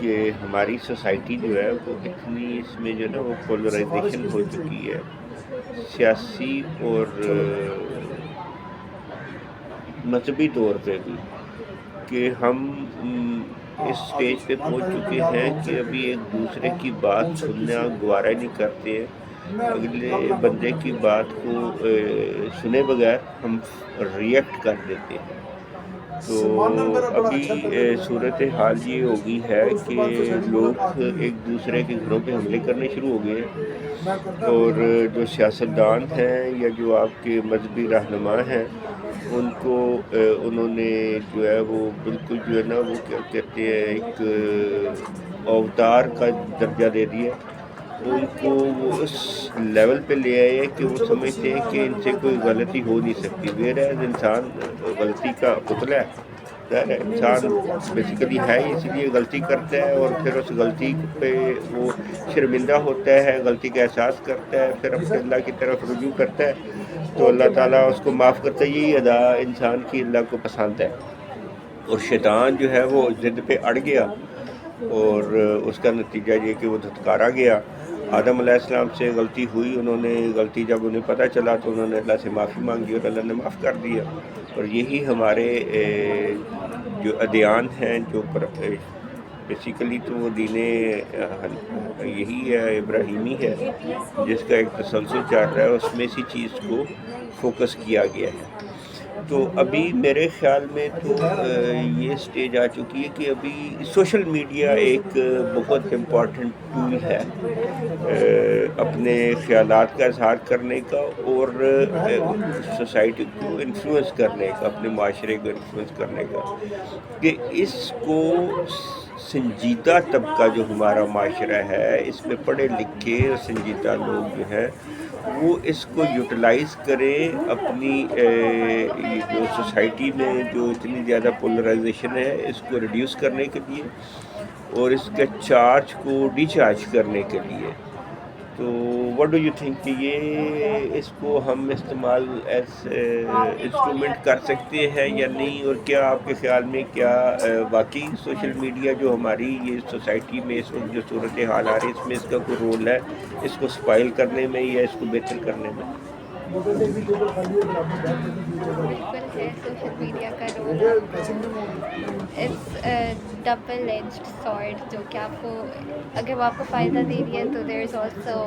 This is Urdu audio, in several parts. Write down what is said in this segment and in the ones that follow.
کہ ہماری سوسائٹی جو ہے وہ اتنی اس میں جو ہے نا وہ پولرائزیشن ہو چکی ہے سیاسی اور مذہبی طور پہ بھی، کہ ہم اس سٹیج پہ پہنچ چکے ہیں کہ ابھی ایک دوسرے کی بات سننا گوارا نہیں کرتے ہیں، اگلے بندے کی بات کو سنے بغیر ہم ریئیکٹ کر دیتے ہیں۔ تو ابھی صورت حال یہ ہو گئی ہے کہ لوگ ایک دوسرے کے گھروں پہ حملے کرنے شروع ہو گئے ہیں، اور جو سیاستدان ہیں یا جو آپ کے مذہبی رہنما ہیں ان کو انہوں نے جو ہے وہ بالکل جو ہے نا وہ کیا کہتے ہیں ایک اوتار کا درجہ دے دیا، ان کو وہ اس لیول پہ لے آئے کہ وہ سمجھتے ہیں کہ ان سے کوئی غلطی ہو نہیں سکتی، ویئر انسان غلطی کا پتلا ہے، ظاہر ہے انسان بیسیکلی ہے اسی لیے غلطی کرتا ہے، اور پھر اس غلطی پہ وہ شرمندہ ہوتا ہے، غلطی کا احساس کرتا ہے، پھر اپنے اللہ کی طرف رجوع کرتا ہے تو اللہ تعالیٰ اس کو معاف کرتا ہے۔ یہی ادا انسان کی اللہ کو پسند ہے، اور شیطان جو ہے وہ ضد پہ اڑ گیا، اور اس کا نتیجہ یہ کہ وہ دھتکارا گیا۔ آدم علیہ السلام سے غلطی ہوئی، انہوں نے غلطی جب انہیں پتہ چلا تو انہوں نے اللہ سے معافی مانگی اور اللہ نے معاف کر دیا، اور یہی ہمارے جو ادیان ہیں جو بیسیکلی تو وہ دین یہی ہے ابراہیمی ہے جس کا ایک تسلسل چل رہا ہے، اس میں اسی چیز کو فوکس کیا گیا ہے۔ تو ابھی میرے خیال میں تو یہ سٹیج آ چکی ہے کہ ابھی سوشل میڈیا ایک بہت امپورٹنٹ ٹول ہے اپنے خیالات کا اظہار کرنے کا، اور سوسائٹی کو انفلوئنس کرنے کا، اپنے معاشرے کو انفلوئنس کرنے کا، کہ اس کو سنجیدہ طبقہ جو ہمارا معاشرہ ہے، اس میں پڑھے لکھے اور سنجیدہ لوگ جو ہیں وہ اس کو یوٹیلائز کریں اپنی جو سوسائٹی میں جو اتنی زیادہ پولرائزیشن ہے اس کو ریڈیوس کرنے کے لیے، اور اس کے چارج کو ڈی چارج کرنے کے لیے۔ تو واٹ ڈو یو تھنک کہ یہ اس کو ہم استعمال ایز انسٹرومنٹ کر سکتے ہیں یا نہیں، اور کیا آپ کے خیال میں کیا واقعی سوشل میڈیا جو ہماری یہ سوسائٹی میں اس وقت جو صورتحال آ رہی ہے اس میں اس کا کوئی رول ہے اس کو اسپائل کرنے میں یا اس کو بہتر کرنے میں؟ بالکل ہے سوشل میڈیا کا رول، اٹس ڈبل ایجڈ سارڈ، جو کہ آپ کو اگر وہ آپ کو فائدہ دے رہی ہے تو دیر از آلسو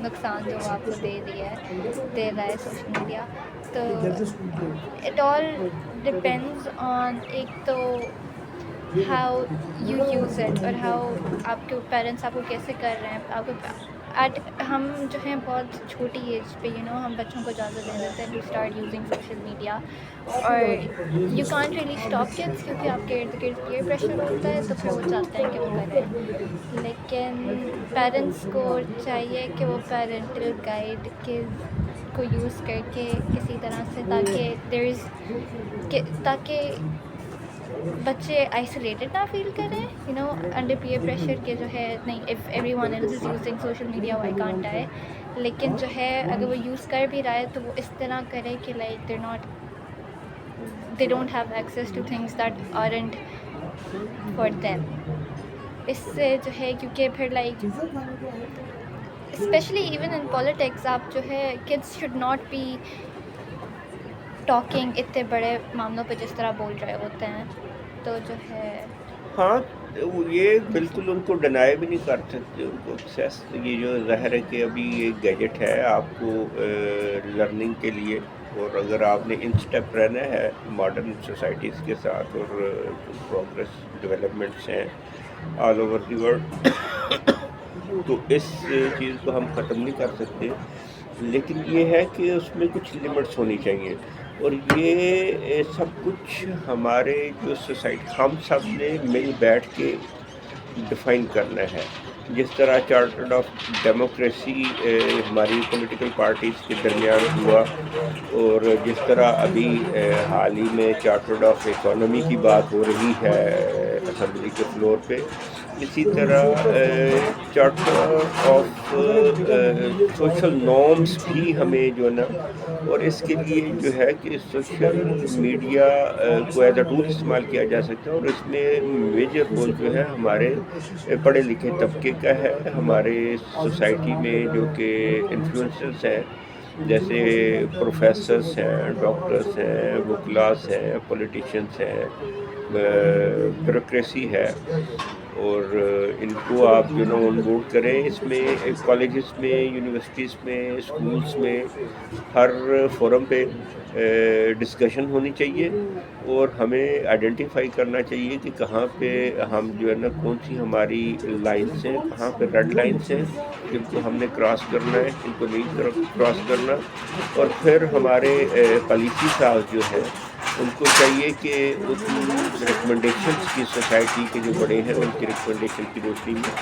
نقصان جو وہ آپ کو دے رہا ہے سوشل میڈیا۔ تو اٹ آل ڈپینڈز آن ایک تو ہاؤ یو یوز اٹ، اور ہاؤ آپ کے پیرنٹس آپ کو کیسے کر رہے ہیں۔ آپ کو ہم جو ہیں بہت چھوٹی ایج پہ ہم بچوں کو اجازت دے دیتے ہیں to start using social media, اور you can't really stop kids کیونکہ آپ کے ارد گرد پیئر پریشر ہوتا ہے تو پھر وہ چاہتے ہیں کہ وہ کریں، لیکن پیرنٹس کو چاہیے کہ وہ پیرنٹل گائیڈ کو یوز کر کے کسی طرح سے تاکہ بچے آئسولیٹڈ نہ فیل کریں انڈر پیئر پریشر کے، جو ہے نہیں if everyone else is using social media why can't I, لیکن جو ہے اگر وہ یوز کر بھی رہا ہے تو وہ اس طرح کرے کہ like they don't have access to things that aren't for them. اس سے جو ہے کیونکہ پھر like specially even in politics آپ جو ہے kids should not be talking اتنے بڑے معاملوں پہ جس طرح بول رہے ہوتے ہیں، تو جو ہے ہاں یہ بالکل ان کو ڈینائی بھی نہیں کر سکتے، ان کو ایکسیس، یہ جو ظاہر ہے کہ ابھی یہ گیجٹ ہے آپ کو لرننگ کے لیے، اور اگر آپ نے ان اسٹیپ رہنا ہے ماڈرن سوسائٹیز کے ساتھ، اور جو پروگریس ڈیولپمنٹس ہیں آل اوور دی ورلڈ، تو اس چیز کو ہم ختم نہیں کر سکتے، لیکن یہ ہے کہ اس میں کچھ لمٹس ہونی چاہیے، اور یہ سب کچھ ہمارے جو سوسائٹی ہم سب نے مل بیٹھ کے ڈیفائن کرنا ہے۔ جس طرح چارٹرڈ آف ڈیموکریسی ہماری پولیٹیکل پارٹیز کے درمیان ہوا، اور جس طرح ابھی حال ہی میں چارٹرڈ آف اکانومی کی بات ہو رہی ہے اسمبلی کے فلور پہ، اسی طرح چارٹر آف سوشل نارمس بھی ہمیں جو ہے نا، اور اس کے لیے جو ہے کہ سوشل میڈیا کو ایز اے ٹول استعمال کیا جا سکتا ہے، اور اس میں میجر رول جو ہے ہمارے پڑھے لکھے طبقے کا ہے، ہمارے سوسائٹی میں جو کہ انفلوئنسرس ہیں، جیسے پروفیسرس ہیں، ڈاکٹرس ہیں، وکلاس ہیں، پولیٹیشینس ہیں، بیوروکریسی ہے، اور ان کو آپ جو نا آن بورڈ کریں اس میں، کالجز میں، یونیورسٹیز میں، اسکولس میں، ہر فورم پہ ڈسکشن ہونی چاہیے، اور ہمیں آئیڈینٹیفائی کرنا چاہیے کہ کہاں پہ ہم جو ہے نا، کون سی ہماری لائنس ہیں، کہاں پہ ریڈ لائنس ہیں جن کو ہم نے کراس کرنا ہے، جن کو نہیں کراس کرنا، اور پھر ہمارے پالیسی ساز جو ہے ان کو چاہیے کہ ان ریکمنڈیشنس کی، سوسائٹی کے جو بڑے ہیں ان کی ریکمنڈیشن کی روشنی میں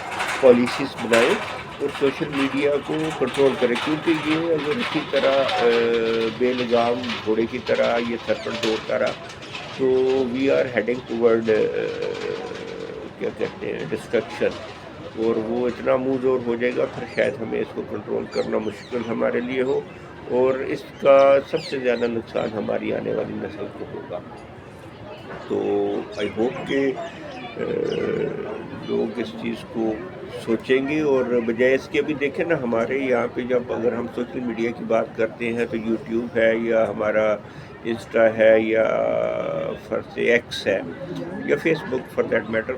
پالیسیز بنائیں اور سوشل میڈیا کو کنٹرول کریں، کیونکہ یہ اگر اسی طرح بے لگام گھوڑے کی طرح یہ سر پر دوڑتا رہا تو وی آر ہیڈنگ ٹورڈ کیا کہتے ہیں ڈسٹرکشن، اور وہ اتنا منہ زور ہو جائے گا پھر شاید ہمیں اس کو کنٹرول کرنا مشکل ہمارے لیے ہو، اور اس کا سب سے زیادہ نقصان ہماری آنے والی نسل کو ہوگا۔ تو آئی ہوپ کہ لوگ اس چیز کو سوچیں گے، اور بجائے اس کے ابھی دیکھیں نا، ہمارے یہاں پہ جب اگر ہم سوشل میڈیا کی بات کرتے ہیں تو یوٹیوب ہے، یا ہمارا انسٹا ہے، یا فرض ایکس ہے، یا Facebook for that matter,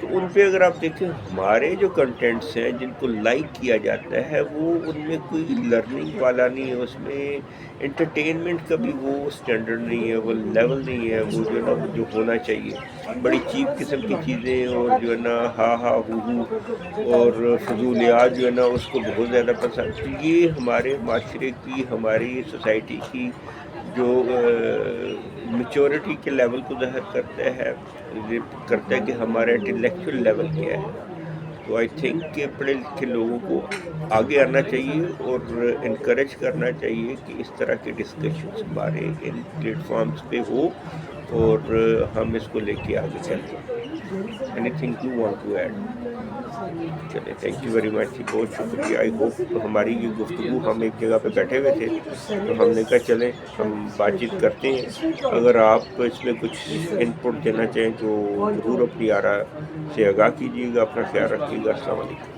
تو ان پہ اگر آپ دیکھیں ہمارے جو کنٹینٹس ہیں جن کو لائک کیا جاتا ہے وہ ان میں کوئی لرننگ والا نہیں ہے، اس میں انٹرٹینمنٹ کا بھی وہ اسٹینڈرڈ نہیں ہے، وہ لیول نہیں ہے، وہ جو ہے نا جو ہونا چاہیے، بڑی چیپ قسم کی چیزیں، اور جو ہے نا ہا ہا ہو اور فضولیات جو ہے نا اس کو بہت زیادہ پسند، تو یہ ہمارے معاشرے کی، ہماری سوسائٹی کی جو میچورٹی کے لیول کو ظاہر کرتا ہے کہ ہمارا انٹلیکچوئل لیول کیا ہے۔ تو آئی تھنک کہ پڑھے لکھے لوگوں کو آگے آنا چاہیے اور انکریج کرنا چاہیے کہ اس طرح کے ڈسکشنز ہمارے ان پلیٹ فارمز پہ ہو، اور ہم اس کو لے کے آگے چلیں۔ Anything you want to add? چلے، تھینک یو ویری مچ، بہت شکریہ۔ آئی ہوپ ہماری یہ گفتگو، ہم ایک جگہ پہ بیٹھے ہوئے تھے تو ہم نے کہا چلیں ہم بات چیت کرتے ہیں، اگر آپ اس میں کچھ ان پٹ دینا چاہیں تو ضرور اپنی آراء سے آگاہ کیجیے گا۔ اپنا خیال رکھیے گا، السلام علیکم۔